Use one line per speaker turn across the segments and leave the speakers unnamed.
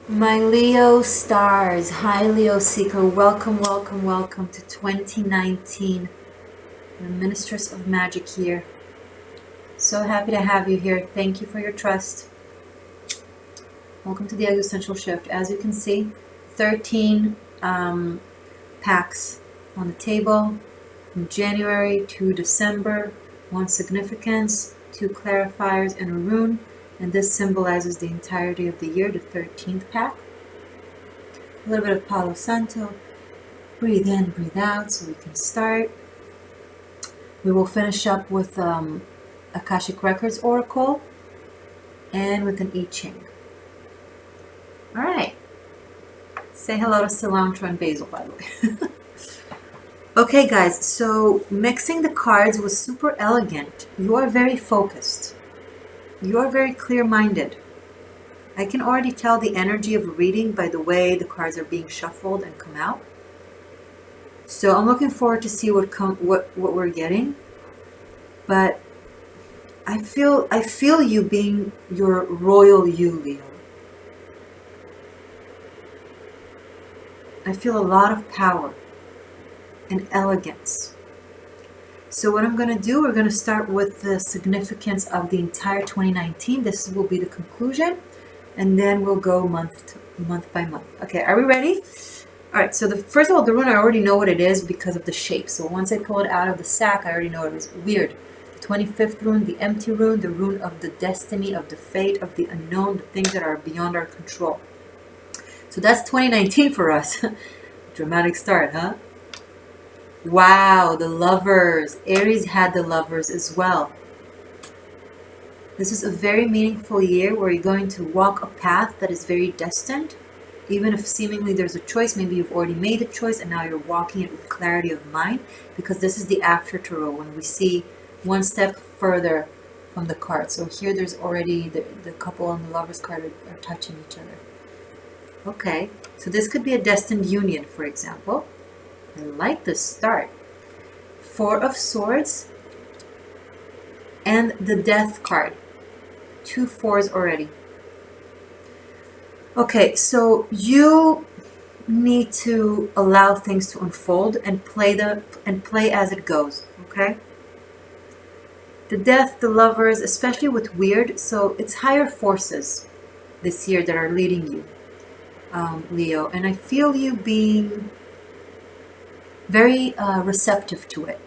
My Leo stars, hi Leo seeker, welcome, welcome, welcome to 2019. The Ministress of Magic here. So happy to have you here. Thank you for your trust. Welcome to the Existential shift. As you can see, 13 packs on the table from January to December. 1 significance, 2 clarifiers, and a rune. And this symbolizes the entirety of the year, the 13th pack. A little bit of Palo Santo. Breathe in, breathe out, so we can start. We will finish up with Akashic Records Oracle and with an I-Ching. Alright. Say hello to Cilantro and Basil, by the way. Okay, guys, so mixing the cards was super elegant. You are very focused. You are very clear-minded. I can already tell the energy of a reading by the way the cards are being shuffled and come out. So I'm looking forward to see what we're getting. But I feel you being your royal you, Leo. I feel a lot of power and elegance. So what I'm going to do, we're going to start with the significance of the entire 2019. This will be the conclusion. And then we'll go month by month. Okay, are we ready? All right, so first of all, the rune, I already know what it is because of the shape. So once I pull it out of the sack, I already know it is weird. The 25th rune, the empty rune, the rune of the destiny, of the fate, of the unknown, the things that are beyond our control. So that's 2019 for us. Dramatic start, huh? Wow, the lovers. Aries had the lovers as well. This is a very meaningful year where you're going to walk a path that is very destined. Even if seemingly there's a choice, maybe you've already made a choice and now you're walking it with clarity of mind, because this is the after tarot when we see one step further from the card. So here there's already the couple on the lovers card are touching each other. Okay, so this could be a destined union, for example. I like the start. 4 of Swords and the Death card. 2 4s already. Okay, so you need to allow things to unfold and play as it goes, okay? The Death, the lovers, especially with weird, so it's higher forces this year that are leading you, Leo, and I feel you being very receptive to it.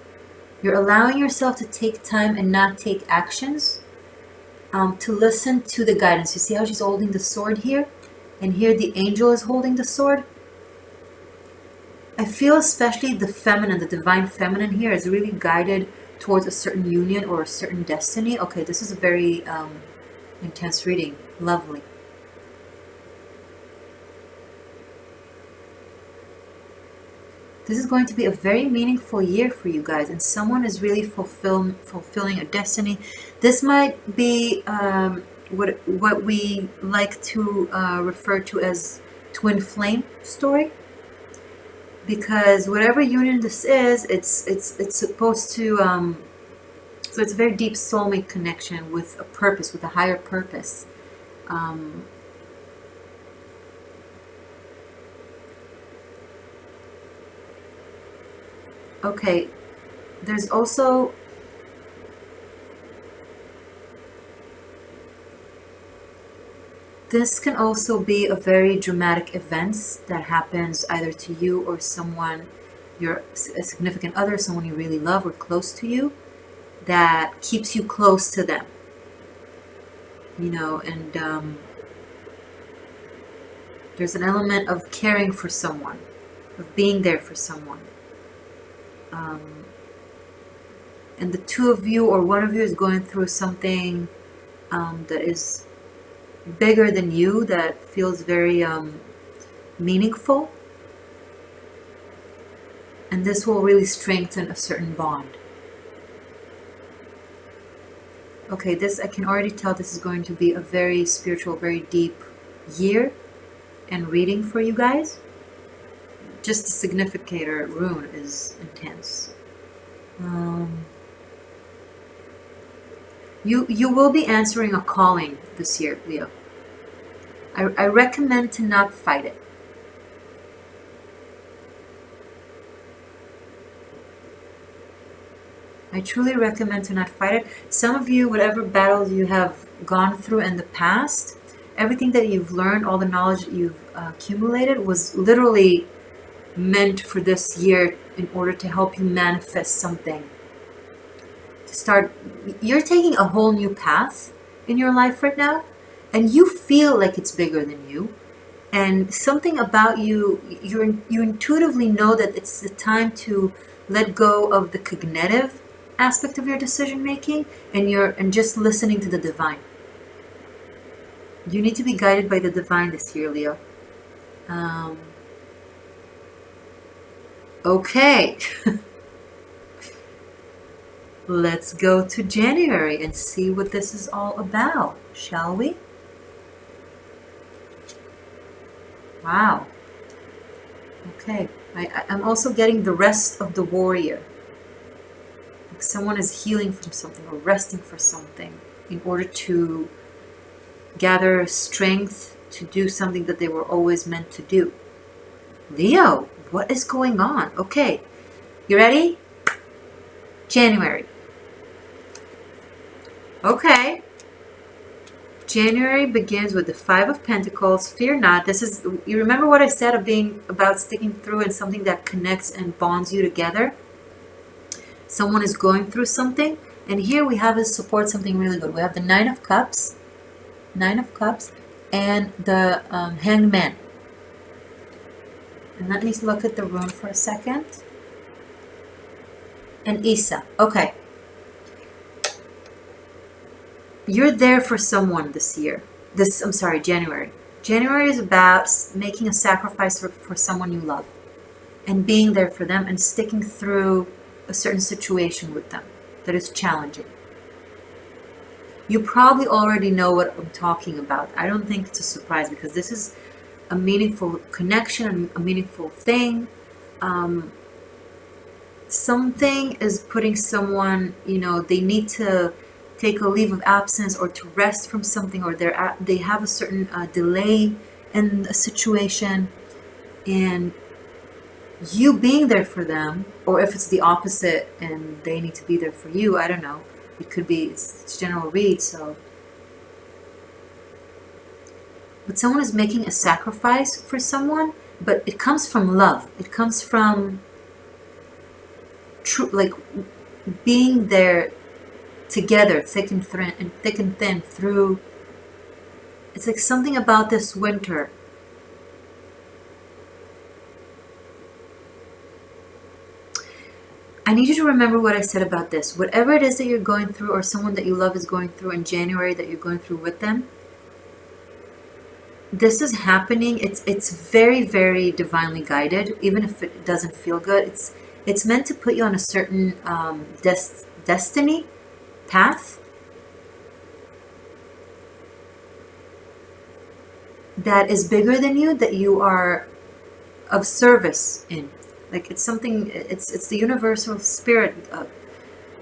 You're allowing yourself to take time and not take actions, to listen to the guidance. You see how she's holding the sword here? And here the angel is holding the sword. I feel especially the feminine, the divine feminine here is really guided towards a certain union or a certain destiny. Okay, this is a very intense reading. Lovely. This is going to be a very meaningful year for you guys, and someone is really fulfilling a destiny. This might be what we like to refer to as twin flame story, because whatever union this is, it's supposed to so it's a very deep soulmate connection with a purpose, with a higher purpose. Okay, there's also this can also be a very dramatic event that happens either to you or someone, a significant other, someone you really love or close to you, that keeps you close to them. You know, and there's an element of caring for someone, of being there for someone. And the two of you or one of you is going through something that is bigger than you, that feels very meaningful, and this will really strengthen a certain bond. Okay, this, I can already tell this is going to be a very spiritual, very deep year and reading for you guys. Just the significator rune is intense. You will be answering a calling this year, Leo. I recommend to not fight it. I truly recommend to not fight it. Some of you, whatever battles you have gone through in the past, everything that you've learned, all the knowledge that you've accumulated was literally meant for this year in order to help you manifest something. To start, you're taking a whole new path in your life right now, and you feel like it's bigger than you. And something about you, you intuitively know that it's the time to let go of the cognitive aspect of your decision making, and just listening to the divine. You need to be guided by the divine this year, Leo. Okay. Let's go to January and see what this is all about, shall we? Wow. Okay. I'm also getting the rest of the warrior. Like someone is healing from something or resting for something in order to gather strength to do something that they were always meant to do. Leo, what is going on? Okay. You ready? January. Okay. January begins with the 5 of Pentacles. Fear not. This is, you remember what I said about sticking through and something that connects and bonds you together? Someone is going through something, and here we have is support something really good. We have the 9 of Cups, and the Hanged Man. And let me look at the rune for a second. And Isa. Okay. You're there for someone this year. January. January is about making a sacrifice for someone you love. And being there for them and sticking through a certain situation with them that is challenging. You probably already know what I'm talking about. I don't think it's a surprise because this is a meaningful connection, a meaningful thing. Something is putting someone, they need to take a leave of absence or to rest from something, or they have a certain delay in a situation, and you being there for them, or if it's the opposite and they need to be there for you, I don't know. It could be, it's general read, so. But someone is making a sacrifice for someone, but it comes from love. It comes from true, like being there together, thick and thin through. It's like something about this winter. I need you to remember what I said about this. Whatever it is that you're going through, or someone that you love is going through in January that you're going through with them, this is happening. It's very, very divinely guided, even if it doesn't feel good. It's meant to put you on a certain destiny path that is bigger than you, that you are of service in. Like it's something, it's the universal spirit.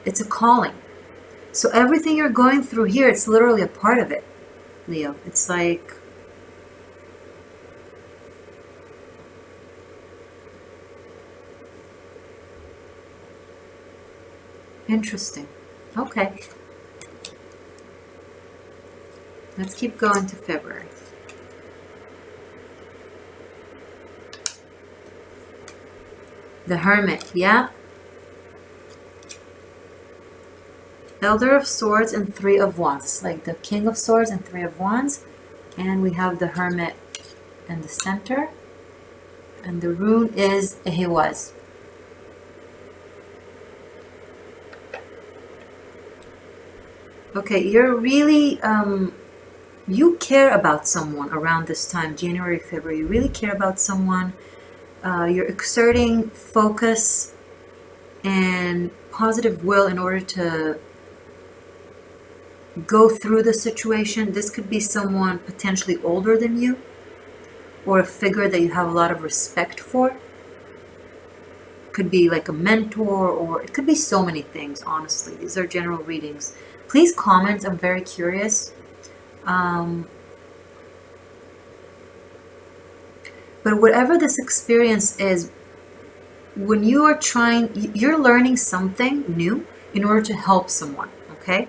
It's a calling. So everything you're going through here, it's literally a part of it, Leo. It's like, interesting. Okay. Let's keep going to February. The Hermit, yeah. Elder of Swords and 3 of Wands. It's like the King of Swords and 3 of Wands. And we have the Hermit in the center. And the rune is Ehewaz. Okay, you're really, you care about someone around this time, January, February. You really care about someone. You're exerting focus and positive will in order to go through the situation. This could be someone potentially older than you, or a figure that you have a lot of respect for. Could be like a mentor, or it could be so many things, honestly. These are general readings. Please comment, I'm very curious. But whatever this experience is, when you are you're learning something new in order to help someone, okay?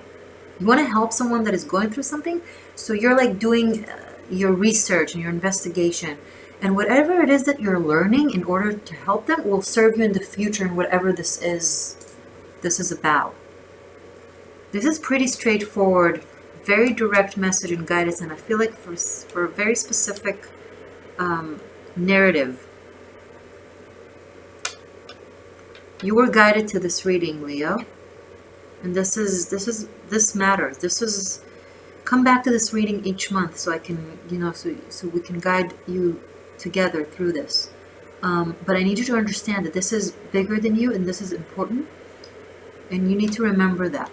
You want to help someone that is going through something, so you're like doing your research and your investigation. And whatever it is that you're learning in order to help them will serve you in the future in whatever this is about. This is pretty straightforward, very direct message and guidance, and I feel like for a very specific narrative. You were guided to this reading, Leo, and this matters. Come back to this reading each month so I can, so we can guide you together through this. But I need you to understand that this is bigger than you, and this is important, and you need to remember that.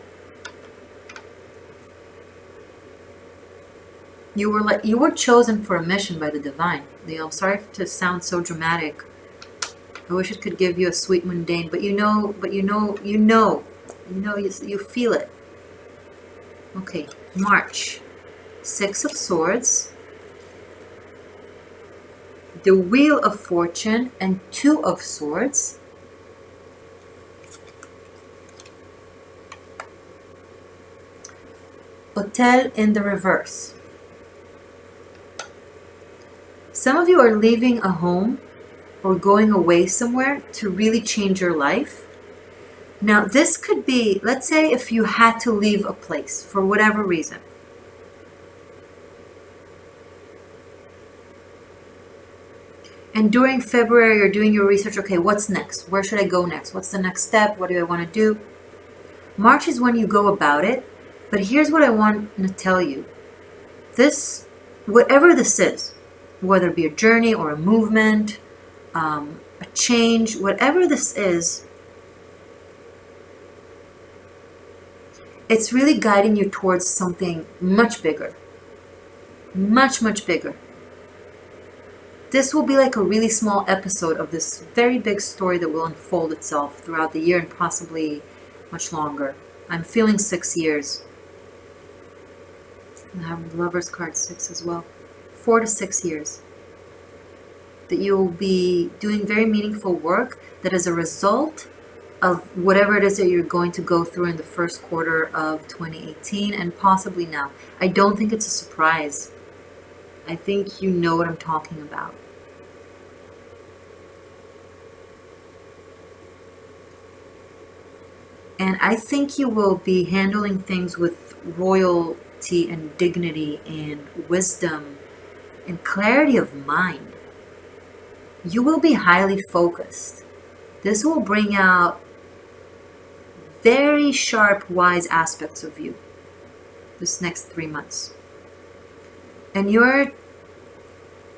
You were chosen for a mission by the divine, Leo. I'm sorry to sound so dramatic. I wish it could give you a sweet mundane, but you feel it. Okay, March. 6 of Swords, the Wheel of Fortune, and 2 of Swords. Hotel in the reverse. Some of you are leaving a home or going away somewhere to really change your life. Now, this could be, let's say if you had to leave a place for whatever reason. And during February, you're doing your research. Okay, what's next? Where should I go next? What's the next step? What do I want to do? March is when you go about it. But here's what I want to tell you. This, whatever this is, whether it be a journey or a movement, a change, whatever this is, it's really guiding you towards something much bigger. Much, much bigger. This will be like a really small episode of this very big story that will unfold itself throughout the year and possibly much longer. I'm feeling 6 years. I have the Lover's card 6 as well. 4 to 6 years. That you'll be doing very meaningful work that is a result of whatever it is that you're going to go through in the first quarter of 2018 and possibly now. I don't think it's a surprise. I think you know what I'm talking about. And I think you will be handling things with royalty and dignity and wisdom and clarity of mind. You will be highly focused. This will bring out very sharp, wise aspects of you this next 3 months. And you're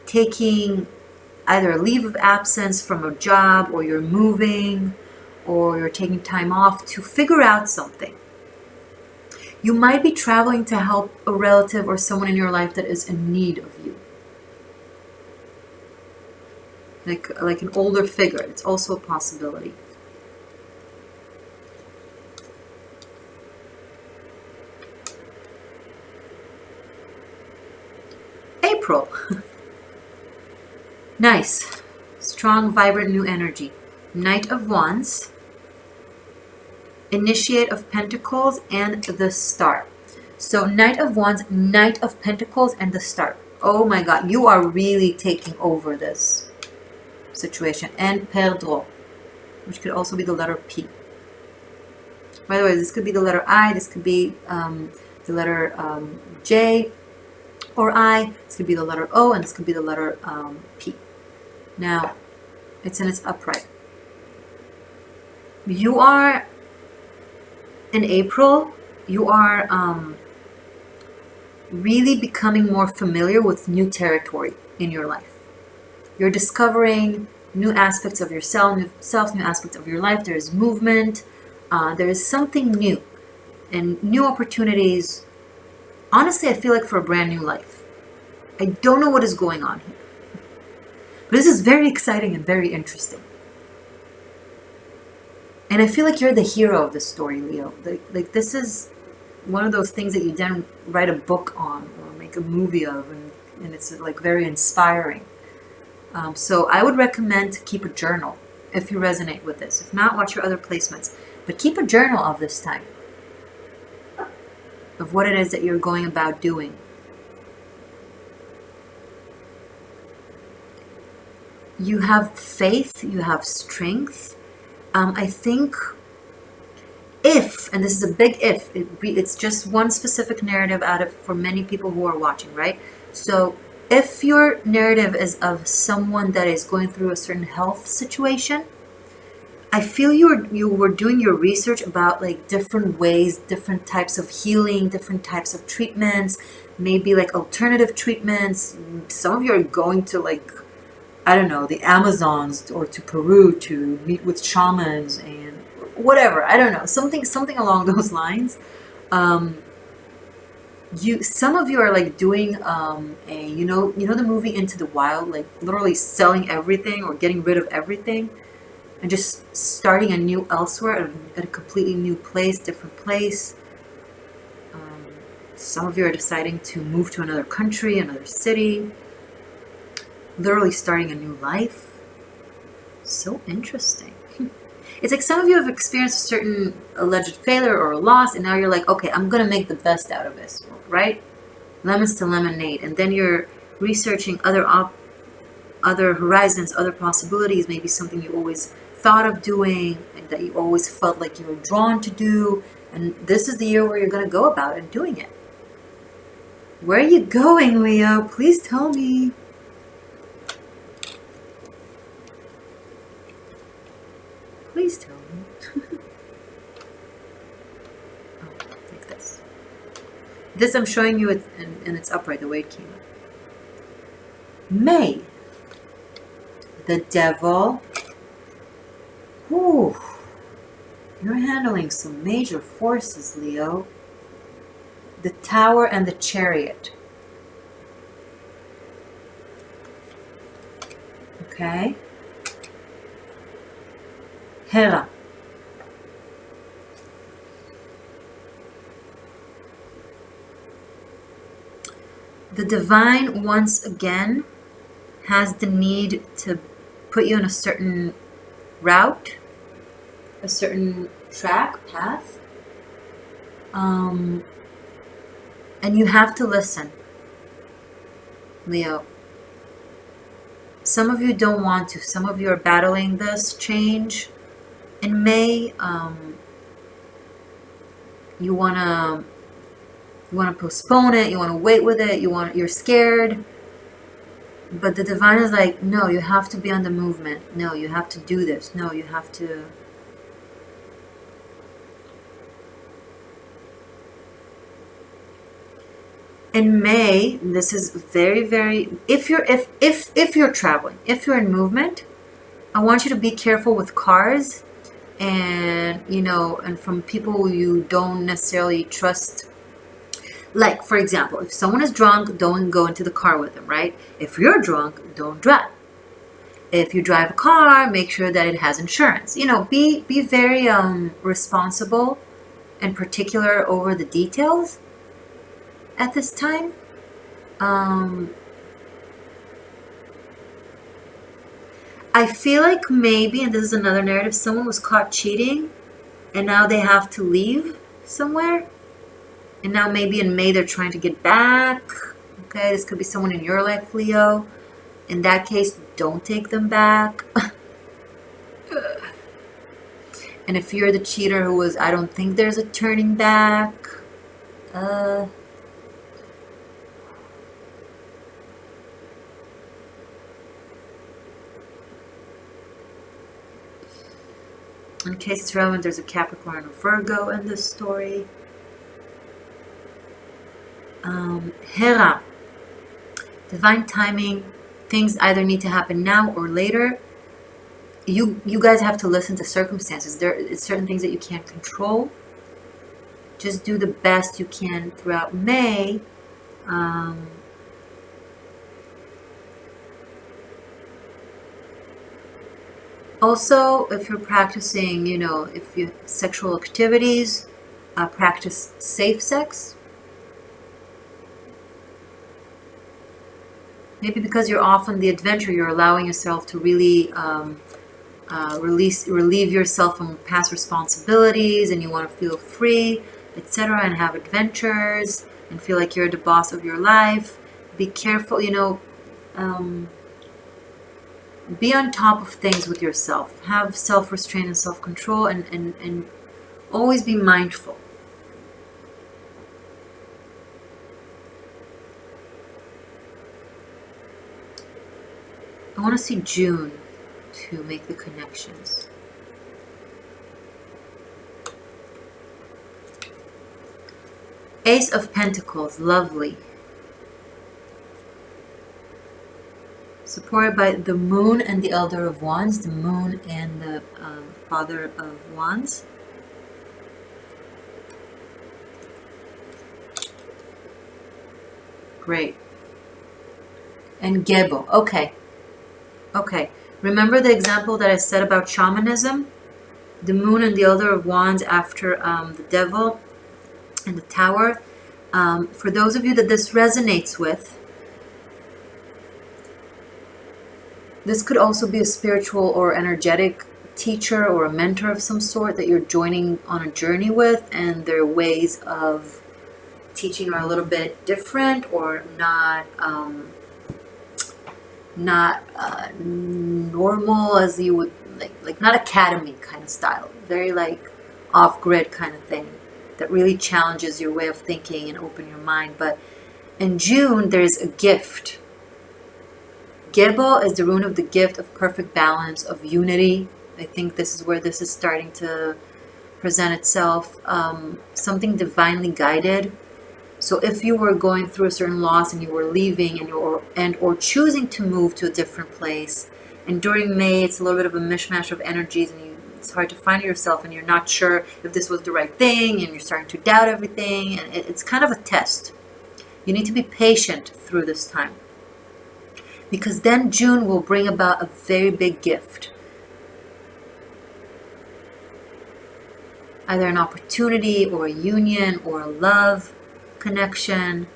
taking either a leave of absence from a job, or you're moving, or you're taking time off to figure out something. You might be traveling to help a relative or someone in your life that is in need of you. Like an older figure. It's also a possibility. April. Nice. Strong, vibrant, new energy. Knight of Wands. Initiate of Pentacles and the Star. So Knight of Wands, Knight of Pentacles, and the Star. Oh my God, you are really taking over this situation. And Perdreau, which could also be the letter P. By the way, this could be the letter I, this could be the letter J or I, this could be the letter O, and this could be the letter P. Now, it's in its upright. You are, in April, you are really becoming more familiar with new territory in your life. You're discovering new aspects of yourself, new aspects of your life. There is movement. There is something new and new opportunities. Honestly, I feel like for a brand new life. I don't know what is going on here. But this is very exciting and very interesting. And I feel like you're the hero of this story, Leo. Like this is one of those things that you then write a book on or make a movie of, and it's like very inspiring. So I would recommend to keep a journal if you resonate with this. If not, watch your other placements. But keep a journal of this time, of what it is that you're going about doing. You have faith, you have strength. I think if, and this is a big if, it's just one specific narrative out of for many people who are watching, right? So if your narrative is of someone that is going through a certain health situation, I feel you were doing your research about like different ways, different types of healing, different types of treatments, maybe like alternative treatments. Some of you are going to like, I don't know, the Amazons or to Peru to meet with shamans and whatever. I don't know, something along those lines. Some of you are like doing you know the movie Into the Wild, like literally selling everything or getting rid of everything and just starting anew elsewhere at a completely new place, different place. Some of you are deciding to move to another country, another city, literally starting a new life. So interesting. It's like some of you have experienced a certain alleged failure or a loss, and now you're like, okay, I'm gonna make the best out of this, right? Lemons to lemonade. And then you're researching other horizons, other possibilities, maybe something you always thought of doing, and that you always felt like you were drawn to do. And this is the year where you're gonna go about it doing it. Where are you going, Leo? Please tell me. Please tell me. Oh, like this. This I'm showing you, and it's upright the way it came up. May. The Devil. Whew. You're handling some major forces, Leo. The Tower and the Chariot. Okay. Hera. The divine once again has the need to put you on a certain route, a certain path, and you have to listen, Leo. Some of you don't want to. Some of you are battling this change. In May, you wanna postpone it. You wanna wait with it. You're scared. But the divine is like, no, you have to be on the movement. No, you have to do this. No, you have to. In May, this is very, very. If you're traveling, if you're in movement, I want you to be careful with cars. And and from people you don't necessarily trust. Like, for example, if someone is drunk, don't go into the car with them, right? If you're drunk, don't drive. If you drive a car, make sure that it has insurance. Be very responsible and particular over the details at this time. I feel like maybe, and this is another narrative, someone was caught cheating and now they have to leave somewhere. And now maybe in May they're trying to get back. Okay, this could be someone in your life, Leo. In that case, don't take them back. And if you're the cheater who was, I don't think there's a turning back. In case it's relevant, there's a Capricorn and a Virgo in this story. Hera. Divine timing. Things either need to happen now or later. You guys have to listen to circumstances. It's certain things that you can't control. Just do the best you can throughout May. Also, if you're practicing, if you sexual activities, practice safe sex. maybe because you're off on the adventure, you're allowing yourself to really relieve yourself from past responsibilities, and you want to feel free, etc., and have adventures and feel like you're the boss of your life. Be careful, be on top of things with yourself. Have self-restraint and self-control, and always be mindful. I want to see June to make the connections. Ace of Pentacles, lovely. Supported by the Moon and the Elder of Wands, the Moon and the Father of Wands. Great. And Gebo, okay. Okay, remember the example that I said about shamanism? The Moon and the Elder of Wands after the Devil and the Tower. For those of you that this resonates with, this could also be a spiritual or energetic teacher or a mentor of some sort that you're joining on a journey with, and their ways of teaching are a little bit different or not normal as you would like not academy kind of style, very like off-grid kind of thing that really challenges your way of thinking and open your mind. But in June there's a gift. Gebo is the rune of the gift of perfect balance, of unity. I think this is where this is starting to present itself. Something divinely guided. So if you were going through a certain loss and you were leaving and or choosing to move to a different place, and during May it's a little bit of a mishmash of energies, and it's hard to find yourself, and you're not sure if this was the right thing, and you're starting to doubt everything, and it's kind of a test. You need to be patient through this time, because then June will bring about a very big gift. Either an opportunity or a union or a love connection.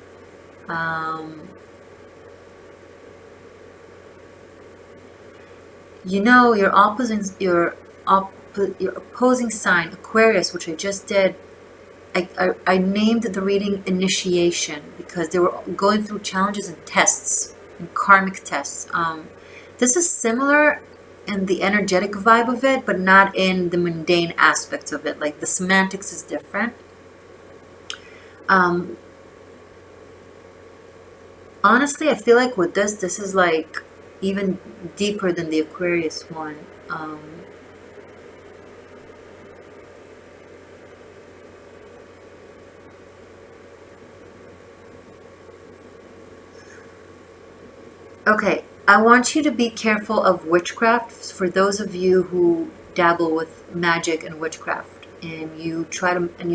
Your opposing sign, Aquarius, which I just did, I named the reading Initiation because they were going through challenges and tests and karmic tests. This is similar in the energetic vibe of it, but not in the mundane aspects of it. Like the semantics is different. Honestly, I feel like with this is like even deeper than the Aquarius one. Okay, I want you to be careful of witchcraft. For those of you who dabble with magic and witchcraft, and you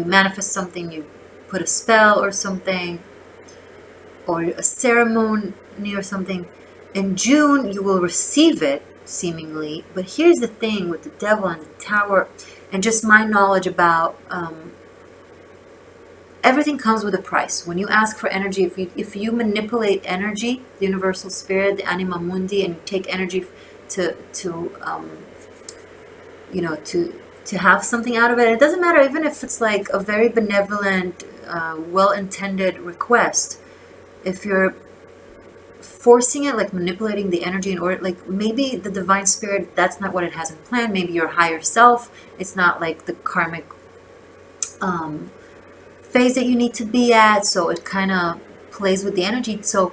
manifest something, you put a spell or something, or a ceremony or something, in June you will receive it seemingly. But here's the thing with the Devil and the Tower, and just my knowledge about everything comes with a price. When you ask for energy, if you manipulate energy, the universal spirit, the anima mundi, and you take energy to have something out of it, it doesn't matter even if it's like a very benevolent, well-intended request. If you're forcing it, like manipulating the energy in order, like maybe the divine spirit, that's not what it has in plan. Maybe your higher self, it's not like the karmic phase that you need to be at, so it kind of plays with the energy. So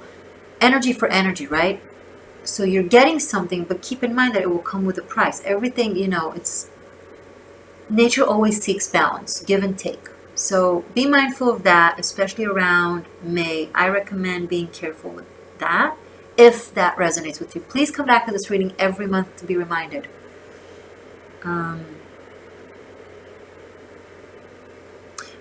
energy for energy, right? So you're getting something, but keep in mind that it will come with a price. Everything, it's nature always seeks balance, give and take. So be mindful of that, especially around May. I recommend being careful with that. If that resonates with you, please come back to this reading every month to be reminded.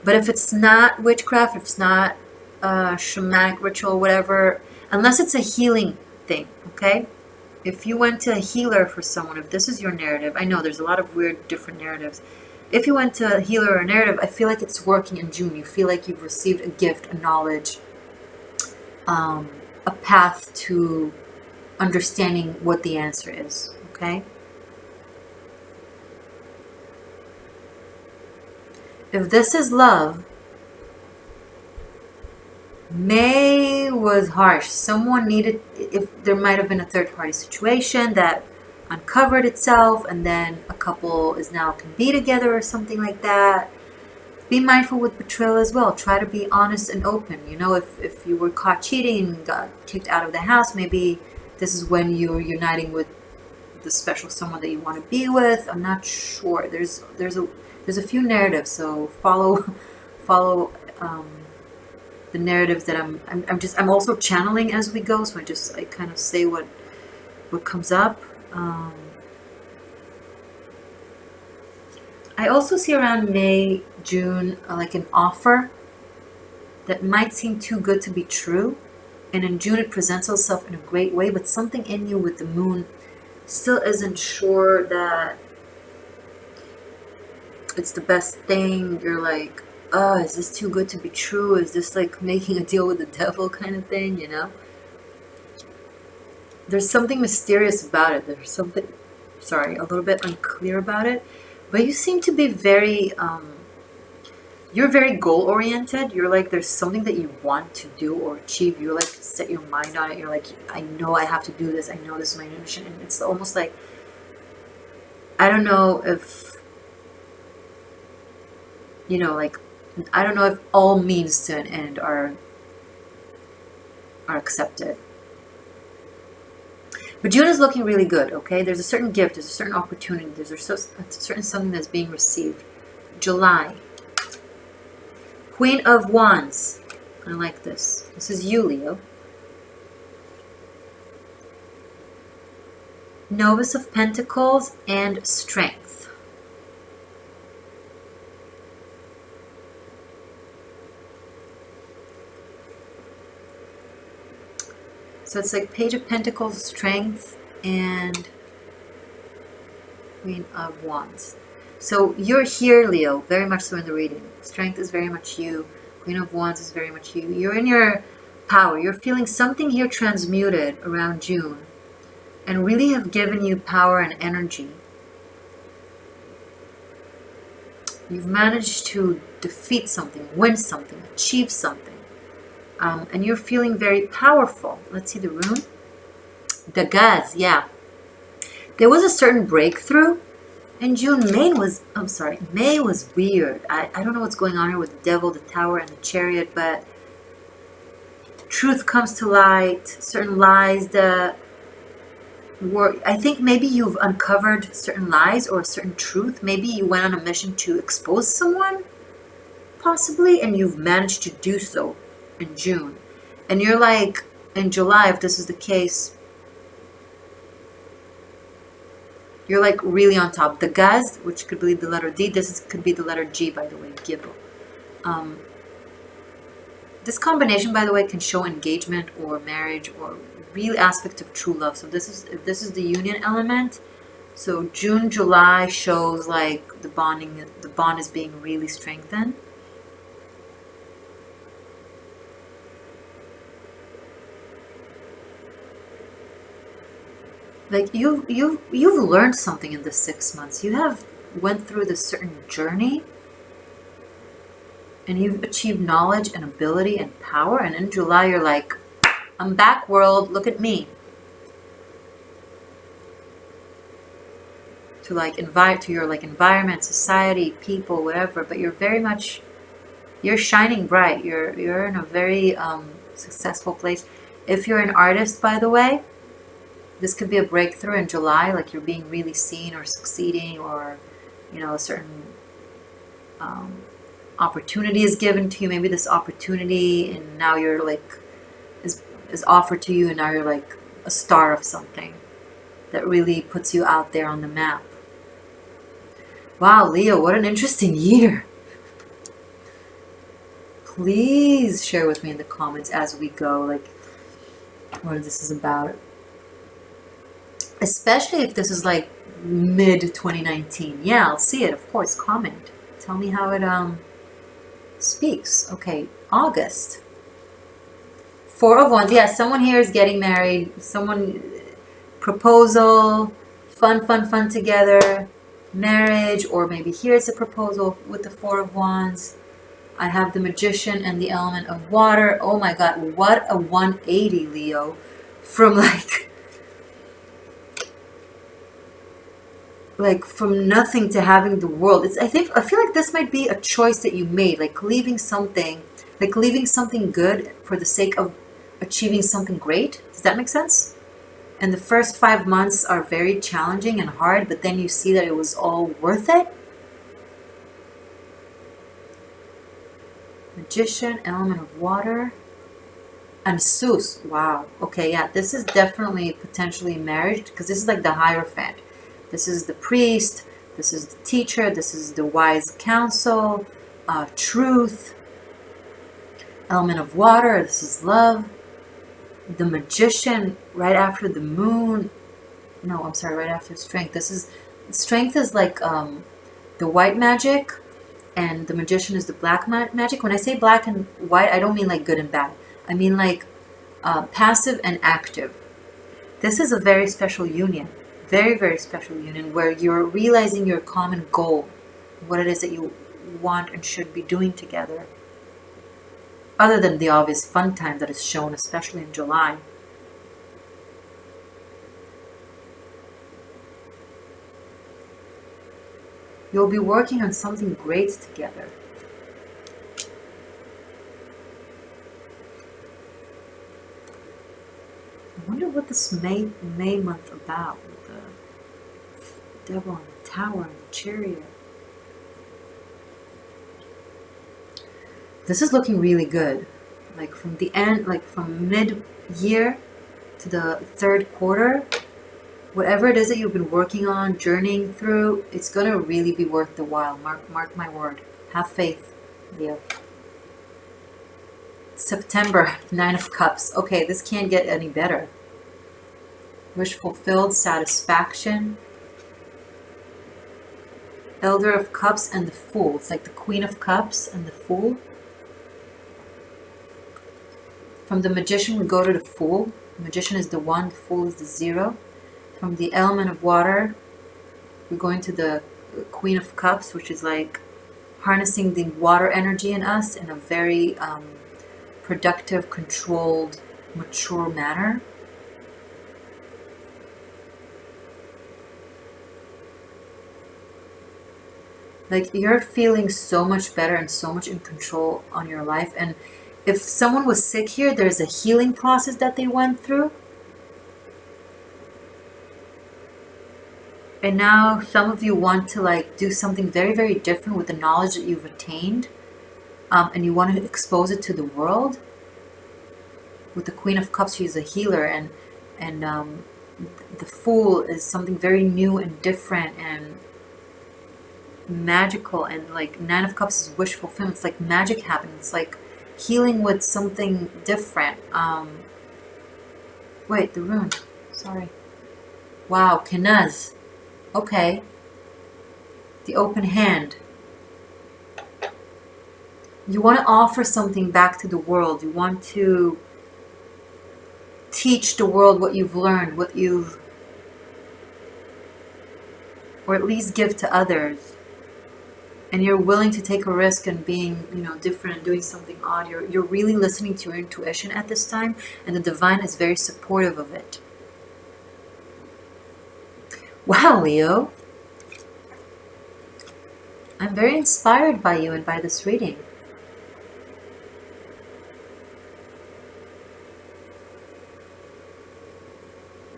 But if it's not witchcraft, if it's not shamanic ritual, whatever, unless it's a healing thing, okay? If you went to a healer for someone, if this is your narrative, I know there's a lot of weird different narratives. If you went to a healer or a narrative, I feel like it's working in June. You feel like you've received a gift, a knowledge, a path to understanding what the answer is, okay? If this is love, May was harsh. Someone needed, if there might have been a third party situation that uncovered itself, and then a couple is now can be together or something like that. Be mindful with betrayal as well. Try to be honest and open. You know, if you were caught cheating and got kicked out of the house, maybe this is when you're uniting with the special someone that you want to be with. I'm not sure. There's a few narratives, so follow the narratives that I'm also channeling as we go. So I kind of say what comes up. I also see around May, June, like an offer that might seem too good to be true. And in June, it presents itself in a great way, but something in you with the moon still isn't sure that it's the best thing. You're like, oh, is this too good to be true? Is this like making a deal with the devil kind of thing, you know? There's something mysterious about it. There's something, sorry, a little bit unclear about it. But you seem to be very, you're very goal-oriented. You're like, there's something that you want to do or achieve. You're like, set your mind on it. You're like, I know I have to do this. I know this is my mission. And it's almost like, I don't know if, you know, like, I don't know if all means to an end are accepted. But June is looking really good, okay? There's a certain gift, there's a certain opportunity, there's a certain something that's being received. July. Queen of Wands. I like this. This is you, Leo. Novice of Pentacles and Strength. So it's like Page of Pentacles, Strength, and Queen of Wands. So you're here, Leo, very much so in the reading. Strength is very much you. Queen of Wands is very much you. You're in your power. You're feeling something here transmuted around June and really have given you power and energy. You've managed to defeat something, win something, achieve something. And you're feeling very powerful. Let's see the rune. The Gaz, yeah. There was a certain breakthrough in June. May was weird. I don't know what's going on here with the Devil, the Tower, and the Chariot, but truth comes to light. Certain lies that were, I think maybe you've uncovered certain lies or a certain truth. Maybe you went on a mission to expose someone, possibly, and you've managed to do so in June. And you're like, in July, if this is the case, you're like really on top. The Gaz, which could be the letter D, could be the letter G, by the way, Gibbo. This combination, by the way, can show engagement or marriage or real aspect of true love. So if this is the union element, so June, July shows like the bond is being really strengthened. Like you've learned something in the 6 months. You have went through this certain journey and you've achieved knowledge and ability and power, and in July you're like, I'm back, world, look at me. To like to your like environment, society, people, whatever, but you're shining bright. You're in a very successful place. If you're an artist, by the way, this could be a breakthrough in July, like you're being really seen or succeeding, or, you know, a certain opportunity is given to you. Maybe this opportunity, and now you're like, is offered to you, and now you're like a star of something that really puts you out there on the map. Wow, Leo, what an interesting year. Please share with me in the comments as we go, like, what this is about. Especially if this is like mid-2019. Yeah, I'll see it, of course. Comment. Tell me how it speaks. Okay, August. Four of Wands. Yeah, someone here is getting married. Someone, proposal, fun together, marriage, or maybe here's a proposal with the Four of Wands. I have the Magician and the element of water. Oh my God, what a 180, Leo. From like from nothing to having the world. I feel like this might be a choice that you made, like leaving something good for the sake of achieving something great. Does that make sense? And the first 5 months are very challenging and hard, but then you see that it was all worth it. Magician, element of water, and Seuss. Wow. Okay, yeah, this is definitely potentially marriage, because this is like the Hierophant. This is the priest, this is the teacher, this is the wise counsel, truth, element of water, this is love. The Magician, right after the moon. No, I'm sorry, right after strength. Strength is like the white magic, and the Magician is the black magic. When I say black and white, I don't mean like good and bad. I mean like passive and active. This is a very special union. Very, very special union where you're realizing your common goal, what it is that you want and should be doing together. Other than the obvious fun time that is shown, especially in July. You'll be working on something great together. I wonder what this May month about. Devil and the Tower and the Chariot. This is looking really good. Like from the end, like from mid-year to the third quarter, whatever it is that you've been working on, journeying through, it's going to really be worth the while. Mark my word. Have faith, Leo. September, 9 of Cups. Okay, this can't get any better. Wish fulfilled, satisfaction. Elder of Cups and the Fool. It's like the Queen of Cups and the Fool. From the Magician, we go to the Fool. The Magician is the 1, the Fool is the 0. From the element of water, we're going to the Queen of Cups, which is like harnessing the water energy in us in a very productive, controlled, mature manner. Like you're feeling so much better and so much in control on your life. And if someone was sick here, there's a healing process that they went through. And now some of you want to like do something very, very different with the knowledge that you've attained. And you want to expose it to the world. With the Queen of Cups, she's a healer. And the Fool is something very new and different and magical. And like 9 of Cups is wish fulfillment. It's like magic happening. It's like healing with something different. Wait, the rune. Sorry. Wow, Kenaz. Okay. The open hand. You want to offer something back to the world. You want to teach the world what you've learned, what you've, or at least give to others. And you're willing to take a risk and being, you know, different and doing something odd. You're really listening to your intuition at this time, and the divine is very supportive of it. Wow, Leo. I'm very inspired by you and by this reading.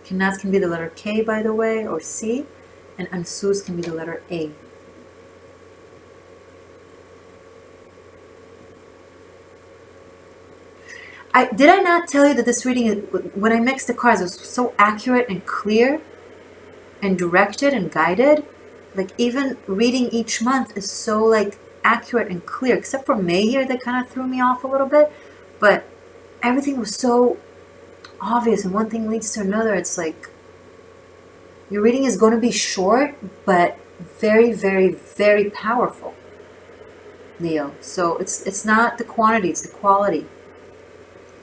Kenaz can be the letter K, by the way, or C, and Ansuz can be the letter A. Did I not tell you that this reading, when I mixed the cards, it was so accurate and clear and directed and guided? Like even reading each month is so like accurate and clear, except for May here that kind of threw me off a little bit. But everything was so obvious and one thing leads to another. It's like your reading is going to be short, but very, very, very powerful, Leo. So it's not the quantity, it's the quality.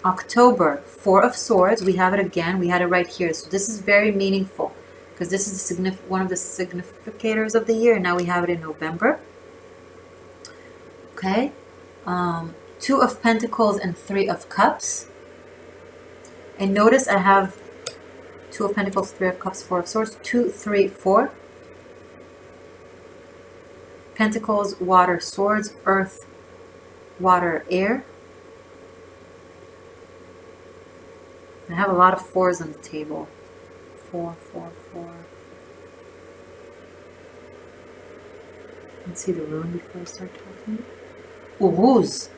October, Four of Swords. We have it again. We had it right here. So this is very meaningful because this is one of the significators of the year. And now we have it in November. Okay. Two of Pentacles and Three of Cups. And notice I have Two of Pentacles, Three of Cups, Four of Swords, 2, 3, 4. Pentacles, water, swords, earth, water, air. I have a lot of fours on the table. 4, 4, 4. Let's see the rune before I start talking. Uruz.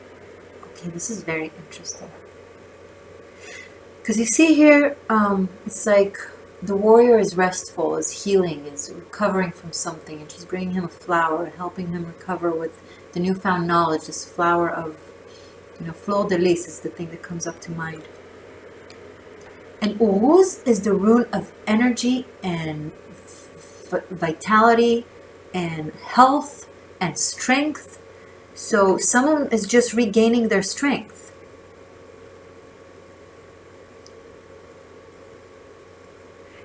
Okay, this is very interesting. Because you see here, it's like the warrior is restful, is healing, is recovering from something, and she's bringing him a flower, helping him recover with the newfound knowledge. This flower of, fleur de lis is the thing that comes up to mind. And Uruz is the rune of energy and vitality and health and strength. So someone is just regaining their strength.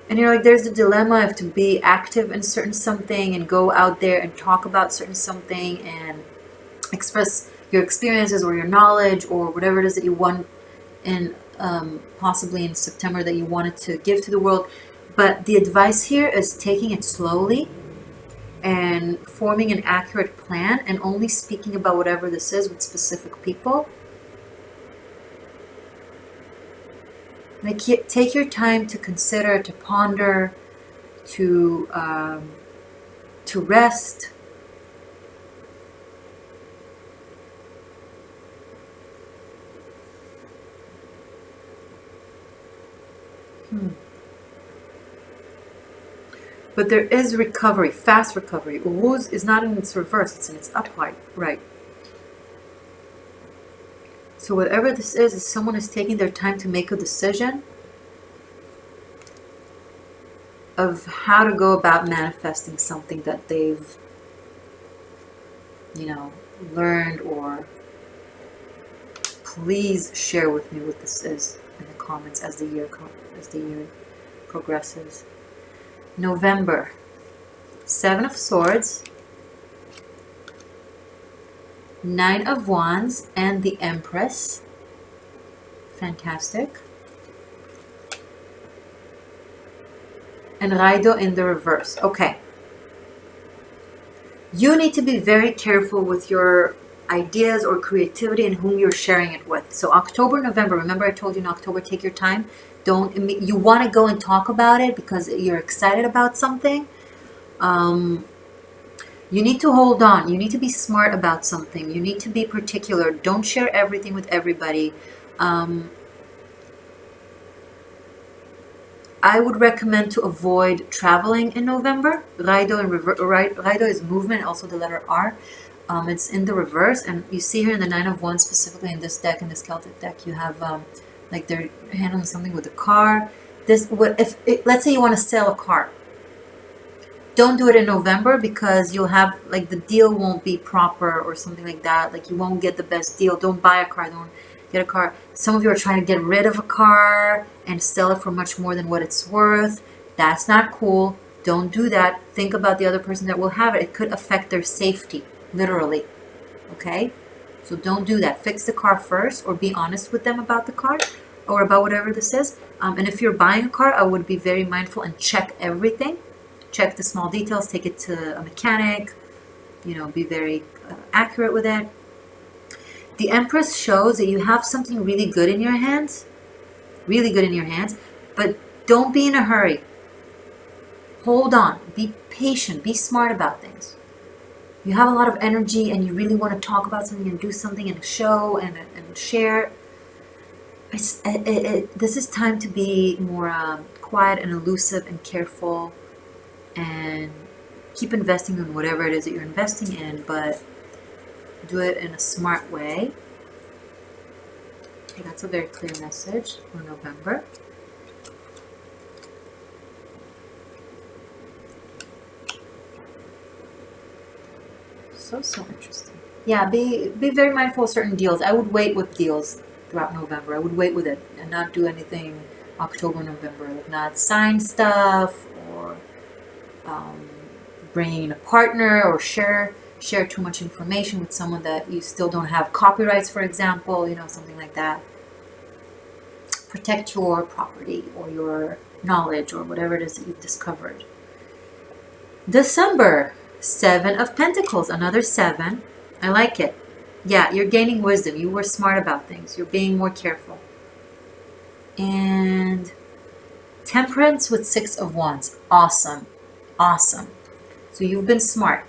And there's the dilemma of to be active in certain something and go out there and talk about certain something and express your experiences or your knowledge or whatever it is that you want in possibly in September that you wanted to give to the world. But the advice here is taking it slowly and forming an accurate plan and only speaking about whatever this is with specific people. Like, take your time to consider, to ponder, to rest. But there is recovery, fast recovery. Uruz is not in its reverse, it's in its upright, right? So whatever this is someone is taking their time to make a decision of how to go about manifesting something that they've, learned. Or please share with me what this is in the comments as the year progresses. November, Seven of Swords, Nine of Wands, and the Empress. Fantastic. And Raido in the reverse. Okay. You need to be very careful with your ideas or creativity and whom you're sharing it with. So October, November, remember I told you in October, take your time. You want to go and talk about it because you're excited about something. You need to hold on. You need to be smart about something. You need to be particular. Don't share everything with everybody. I would recommend to avoid traveling in November. Raido is movement, also the letter R. It's in the reverse, and you see here in the Nine of Wands, specifically in this deck, in this Celtic deck, you have like they're handling something with a car. Let's say you want to sell a car. Don't do it in November because you'll have, like, the deal won't be proper or something like that. Like, you won't get the best deal. Don't buy a car. Don't get a car. Some of you are trying to get rid of a car and sell it for much more than what it's worth. That's not cool. Don't do that. Think about the other person that will have it. It could affect their safety, literally. Okay? So don't do that. Fix the car first, or be honest with them about the car or about whatever this is. And if you're buying a car, I would be very mindful and check everything. Check the small details. Take it to a mechanic. Be very accurate with it. The Empress shows that you have something really good in your hands. Really good in your hands. But don't be in a hurry. Hold on. Be patient. Be smart about things. You have a lot of energy and you really want to talk about something and do something in a show and share. This is time to be more quiet and elusive and careful, and keep investing in whatever it is that you're investing in, but do it in a smart way. Okay, that's a very clear message for November. So interesting. Yeah, be very mindful of certain deals. I would wait with deals throughout November. I would wait with it and not do anything October, November, like not sign stuff or bringing in a partner or share too much information with someone that you still don't have copyrights, for example, you know, something like that. Protect your property or your knowledge or whatever it is that you've discovered. December, 7 of Pentacles, another 7. I like it. Yeah, you're gaining wisdom. You were smart about things. You're being more careful. And Temperance with 6 of Wands. Awesome. Awesome. So you've been smart.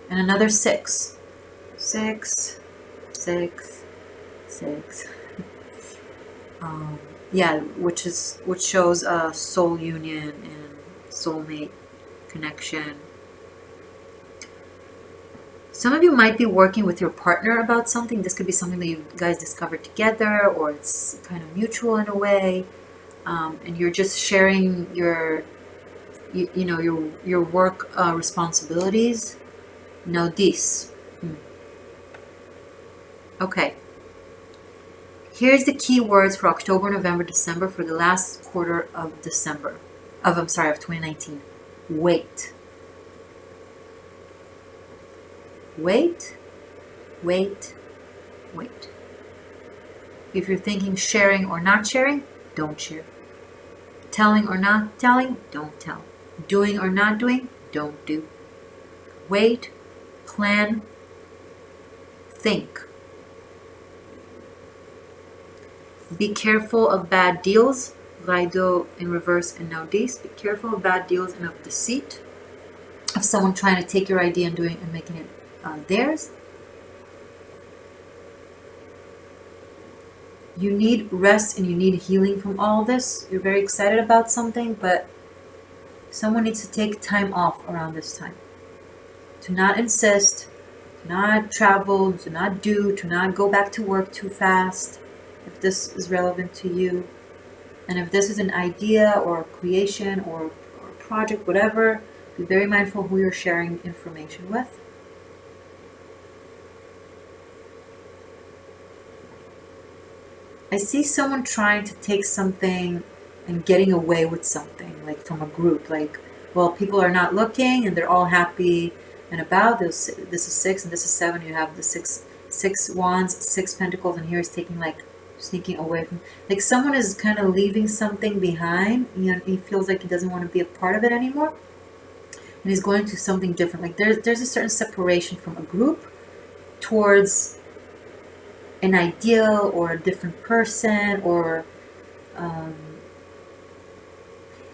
And another 6. 6, 6, 6. Yeah, which shows a soul union and soulmate connection. Some of you might be working with your partner about something. This could be something that you guys discovered together, or it's kind of mutual in a way, and you're just sharing your work responsibilities. Now this. Okay. Here's the key words for October, November, December, for the last quarter of December. Of 2019. Wait. Wait. Wait. Wait. If you're thinking sharing or not sharing, don't share. Telling or not telling, don't tell. Doing or not doing, don't do. Wait. Plan. Think. Be careful of bad deals. Raido in reverse and now this. Be careful of bad deals and of deceit. Of someone trying to take your idea and making it theirs. You need rest and you need healing from all this. You're very excited about something, but someone needs to take time off around this time. To not insist, to not travel, to not go back to work too fast. If this is relevant to you, and if this is an idea or a creation or a project, whatever, be very mindful who you're sharing information with. I see someone trying to take something and getting away with something, like from a group, like, well, people are not looking and they're all happy and about this. This is 6 and this is 7. You have the six wands, 6 pentacles, and here is taking, like, sneaking away from, like, someone is kind of leaving something behind. You know, he feels like he doesn't want to be a part of it anymore, and he's going to something different. Like there's a certain separation from a group towards an ideal or a different person, or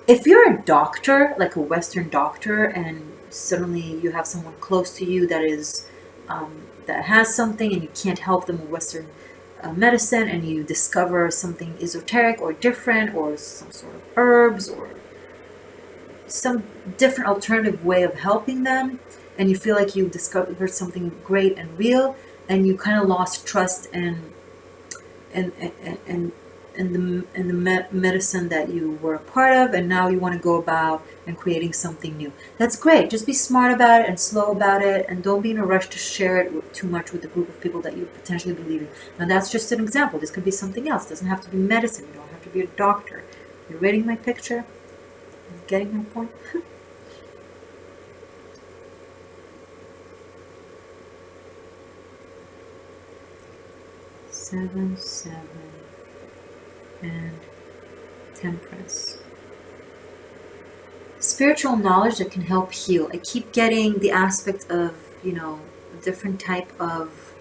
if you're a doctor, like a Western doctor, and suddenly you have someone close to you that is that has something and you can't help them with Western medicine, and you discover something esoteric or different, or some sort of herbs or some different alternative way of helping them, and you feel like you've discovered something great and real, and you kind of lost trust in the medicine that you were a part of, and now you want to go about and creating something new. That's great. Just be smart about it and slow about it, and don't be in a rush to share it too much with a group of people that you potentially believe in. Now that's just an example. This could be something else. It doesn't have to be medicine. You don't have to be a doctor. You're reading my picture? You're getting my point? Seven, and Temperance. Spiritual knowledge that can help heal. I keep getting the aspect of, you know, a different type of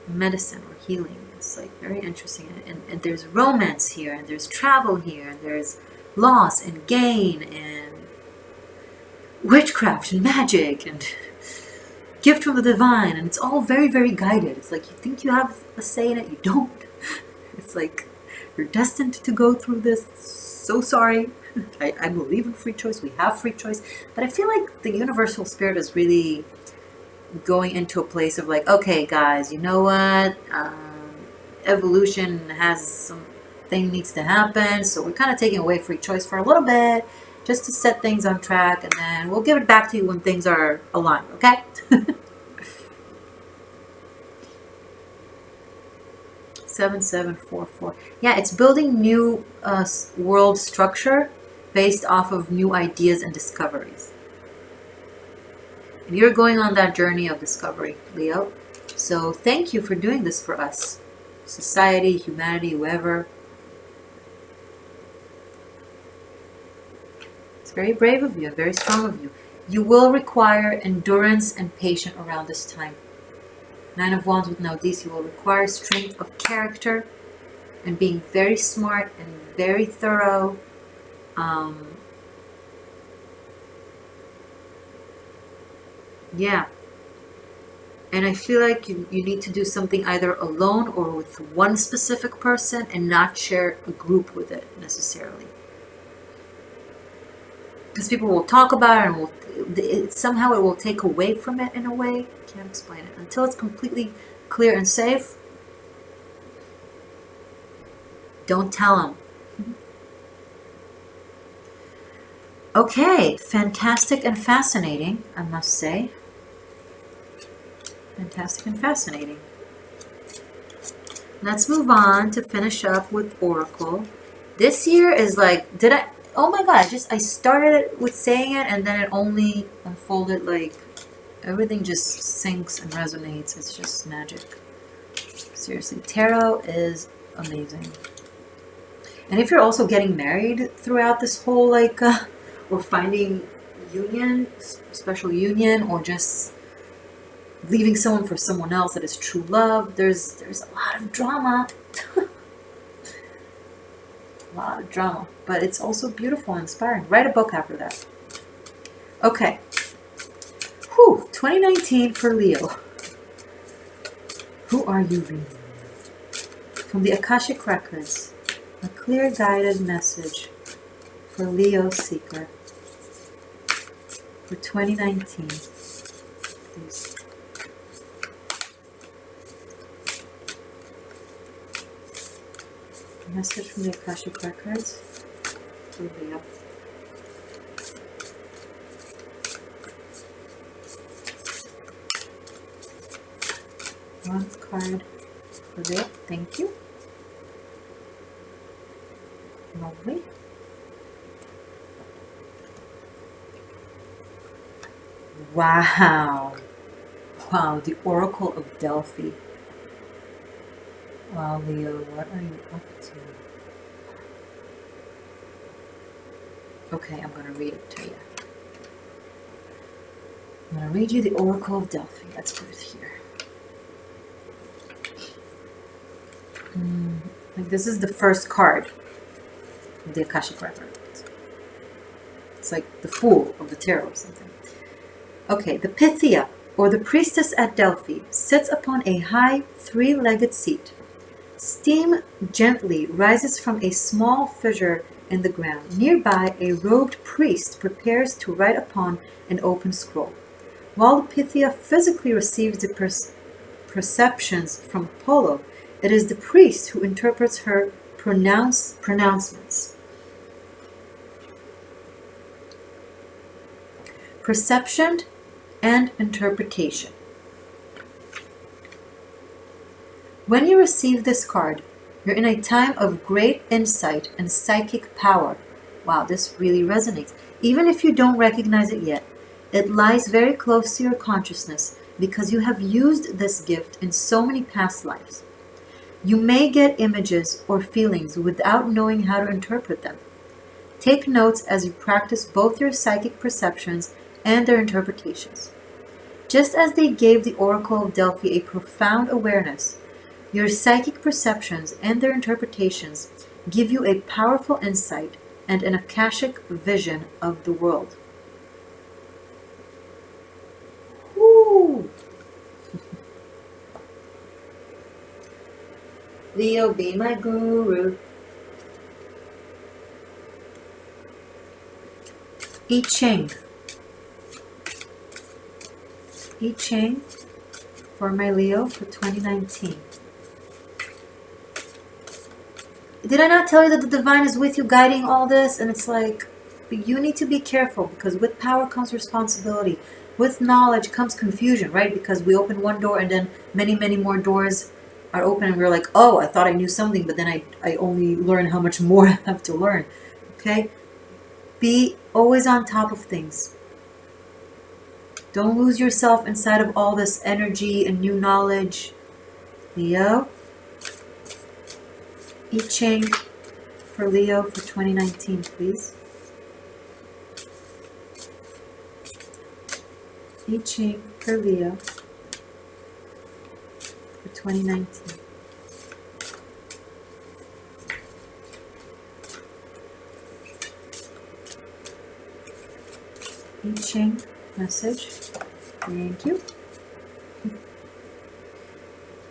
medicine or healing. It's like very interesting. And there's romance here, and there's travel here, and there's loss and gain, and witchcraft and magic, and gift from the divine, and it's all very, very guided. It's like you think you have a say in it, you don't. It's like you're destined to go through this. So sorry. I believe in free choice. We have free choice. But I feel like the universal spirit is really going into a place of like, okay, guys, you know what? Evolution has something needs to happen. So we're kind of taking away free choice for a little bit. just to set things on track, and then we'll give it back to you when things are aligned, okay? 7744. Yeah, it's building new world structure based off of new ideas and discoveries. And you're going on that journey of discovery, Leo. So thank you for doing this for us. Society, humanity, whoever. It's very brave of you, very strong of you. You will require endurance and patience around this time. 9 of Wands with no D's. You will require strength of character and being very smart and very thorough. Yeah. And I feel like you need to do something either alone or with one specific person and not share a group with it necessarily. Because people will talk about it and somehow it will take away from it in a way. Can't explain it. Until it's completely clear and safe, don't tell them. Okay, fantastic and fascinating, I must say. Fantastic and fascinating. Let's move on to finish up with Oracle. This year is like, oh my god, I started with saying it and then it only unfolded, like everything just syncs and resonates. It's just magic. Seriously, tarot is amazing. And if you're also getting married throughout this whole or finding union, special union, or just leaving someone for someone else that is true love, there's a lot of drama. A lot of drama, but it's also beautiful and inspiring. Write a book after that. Okay. Whew, 2019 for Leo. Who are you reading? From the Akashic Records, a clear guided message for Leo Seeker for 2019. Please. Message from the Akashic Records for Leo. One card for Leo. Thank you. Lovely. Wow. Wow, the Oracle of Delphi. Wow, Leo, what are you up to? Okay, I'm going to read it to you. I'm going to read you the Oracle of Delphi. Let's put it here. This is the first card of the Akashic Records. It's like the Fool of the Tarot or something. Okay, the Pythia, or the Priestess at Delphi, sits upon a high three-legged seat. Steam gently rises from a small fissure in the ground. Nearby, a robed priest prepares to write upon an open scroll. While the Pythia physically receives the perceptions from Apollo, it is the priest who interprets her pronouncements. Perception and interpretation. When you receive this card, you're in a time of great insight and psychic power. Wow, this really resonates. Even if you don't recognize it yet, it lies very close to your consciousness because you have used this gift in so many past lives. You may get images or feelings without knowing how to interpret them. Take notes as you practice both your psychic perceptions and their interpretations. Just as they gave the Oracle of Delphi a profound awareness, your psychic perceptions and their interpretations give you a powerful insight and an Akashic vision of the world. Woo! Leo, be my guru. I-Ching. I-Ching for my Leo for 2019. Did I not tell you that the divine is with you guiding all this? And it's like, you need to be careful, because with power comes responsibility. With knowledge comes confusion, right? Because we open one door and then many, many more doors are open and we're like, oh, I thought I knew something, but then I only learn how much more I have to learn. Okay? Be always on top of things. Don't lose yourself inside of all this energy and new knowledge. Leo. I-Ching for Leo for 2019, please. I-Ching for Leo for 2019. I-Ching message. Thank you.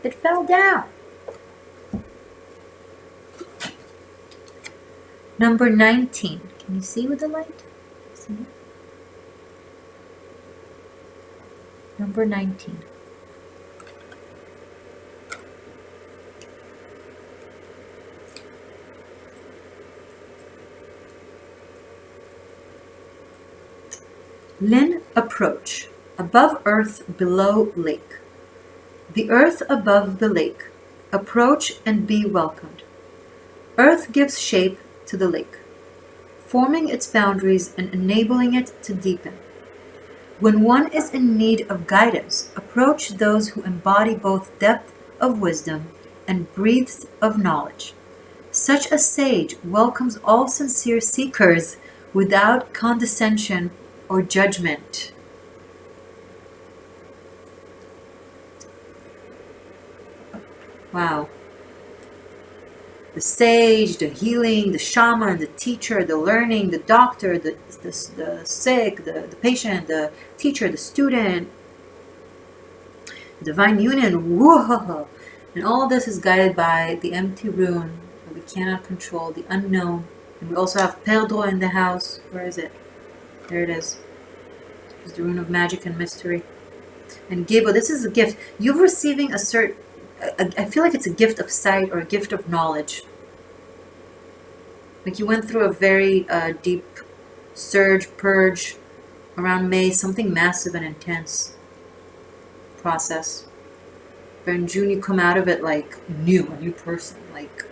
It fell down. Number 19. Can you see with the light? See? Number 19. Lin approach. Above earth, below lake. The earth above the lake. Approach and be welcomed. Earth gives shape to the lake, forming its boundaries and enabling it to deepen. When one is in need of guidance, approach those who embody both depth of wisdom and breadth of knowledge. Such a sage welcomes all sincere seekers without condescension or judgment. Wow. The sage, the healing, the shaman, the teacher, the learning, the doctor, the sick, the patient, the teacher, the student, divine union, whoa! And all of this is guided by the empty rune that we cannot control, the unknown. And we also have Pedro in the house. Where is it? There it is. It's the rune of magic and mystery. And Gabo, this is a gift. You're receiving a certain... I feel like it's a gift of sight or a gift of knowledge. Like you went through a very deep surge, purge around May, something massive and intense process. But in June you come out of it like a new person, like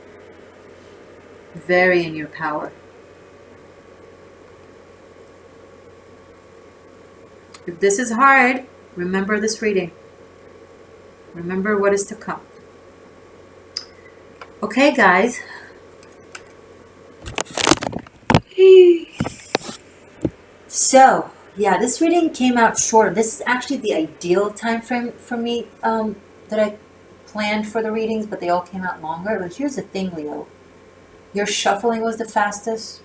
very in your power. If this is hard, remember this reading. Remember what is to come. Okay, guys. So, yeah, this reading came out short. This is actually the ideal time frame for me that I planned for the readings, but they all came out longer. But here's the thing, Leo. Your shuffling was the fastest.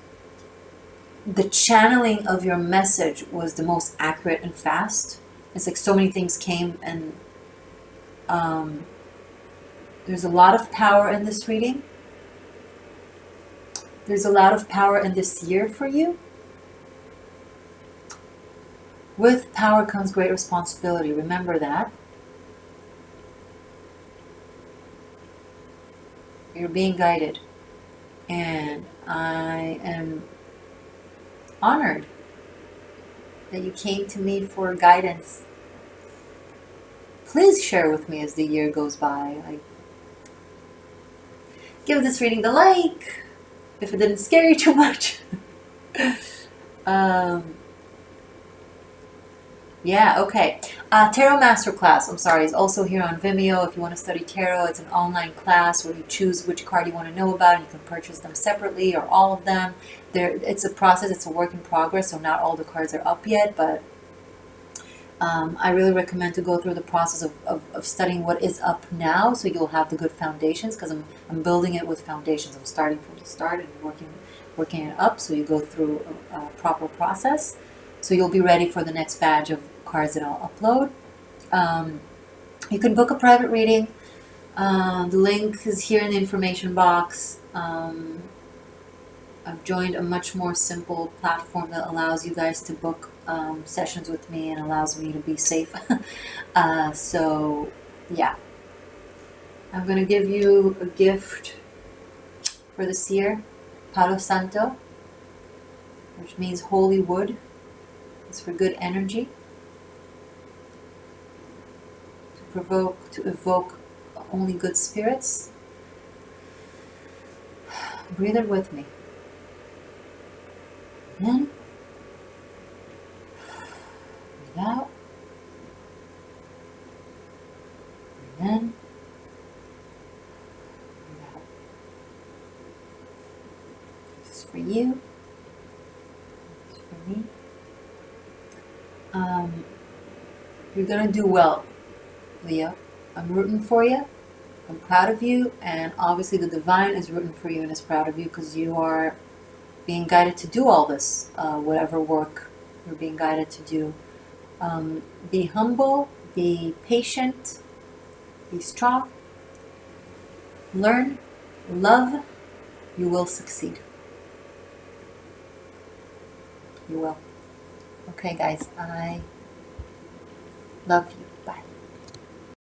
The channeling of your message was the most accurate and fast. It's like so many things came and there's a lot of power in this reading. There's a lot of power in this year for you. With power comes great responsibility. Remember that. You're being guided. And I am honored that you came to me for guidance. Please share with me as the year goes by. Like, give this reading the like if it didn't scare you too much. Yeah, okay. Tarot Masterclass, I'm sorry, is also here on Vimeo. If you want to study tarot, it's an online class where you choose which card you want to know about, and you can purchase them separately or all of them. It's a process, it's a work in progress, so not all the cards are up yet, but I really recommend to go through the process of studying what is up now, so you'll have the good foundations, because I'm building it with foundations. I'm starting from the start and working it up, so you go through a proper process. So you'll be ready for the next batch of cards that I'll upload. You can book a private reading. The link is here in the information box. I've joined a much more simple platform that allows you guys to book sessions with me and allows me to be safe. So, yeah. I'm going to give you a gift for this year. Palo Santo. which means holy wood. It's for good energy. To evoke only good spirits. Breathe it with me. In. Breathe out. Breathe in. Breathe out. This is for you. This is for me. You're going to do well, Leo. I'm rooting for you. I'm proud of you. And obviously the divine is rooting for you and is proud of you because you are being guided to do all this, whatever work you're being guided to do. Be humble, be patient, be strong, learn, love, you will succeed. You will. Okay guys, I love you. Bye.